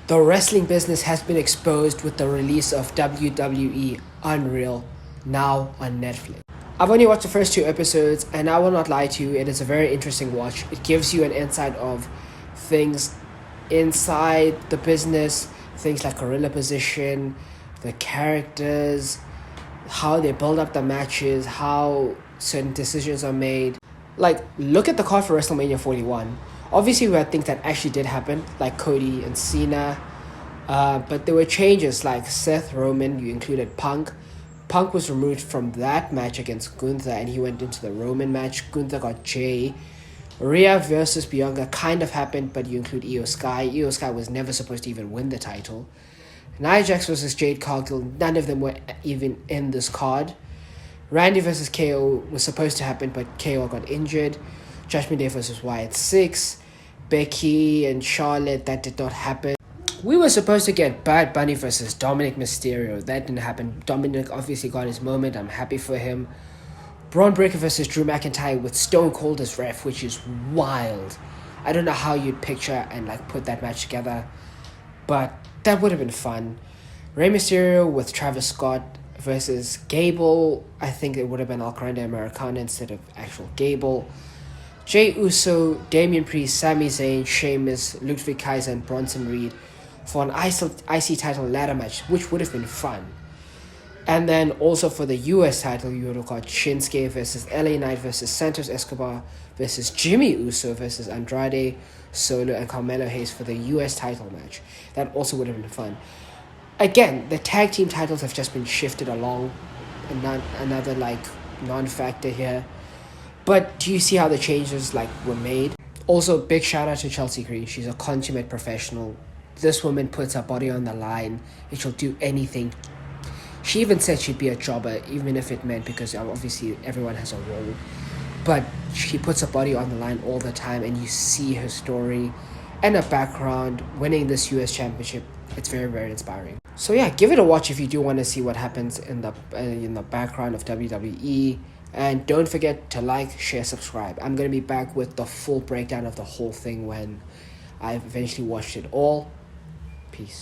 The wrestling business has been exposed with the release of WWE Unreal, now on Netflix. I've only watched the first 2 episodes, and I will not lie to you, it is a very interesting watch. It gives you an insight of things inside the business, things like gorilla position, the characters, how they build up the matches, how certain decisions are made. Like, look at the card for WrestleMania 41. Obviously, we had things that actually did happen, like Cody and Cena. But there were changes, like Seth Roman, you included Punk. Punk was removed from that match against Gunther, and he went into the Roman match. Gunther got Jay. Rhea versus Bianca kind of happened, but you include Io Sky. Io Sky was never supposed to even win the title. Nia Jax versus Jade Cargill, none of them were even in this card. Randy versus KO was supposed to happen, but KO got injured. Judgment Day versus Wyatt 6. Becky and Charlotte, that did not happen. We were supposed to get Bad Bunny versus Dominic Mysterio. That didn't happen. Dominic obviously got his moment. I'm happy for him. Braun Breaker versus Drew McIntyre with Stone Cold as ref, which is wild. I don't know how you'd picture and put that match together, but that would have been fun. Rey Mysterio with Travis Scott versus Gable. I think it would have been El Grande Americana instead of actual Gable. Jey Uso, Damian Priest, Sami Zayn, Sheamus, Ludwig Kaiser, and Bronson Reed for an IC title ladder match, which would have been fun. And then also for the US title, you would have got Shinsuke versus LA Knight versus Santos Escobar versus Jimmy Uso versus Andrade, Solo, and Carmelo Hayes for the US title match. That also would have been fun. Again, the tag team titles have just been shifted along. Another non-factor here. But do you see how the changes were made? Also, big shout out to Chelsea Green. She's a consummate professional. This woman puts her body on the line and she'll do anything. She even said she'd be a jobber, even if it meant, because obviously everyone has a role. But she puts her body on the line all the time, and you see her story and her background winning this US championship. It's very, very inspiring. So yeah, give it a watch if you do want to see what happens in the background of WWE. And don't forget to like, share, subscribe. I'm going to be back with the full breakdown of the whole thing when I've eventually watched it all. Peace.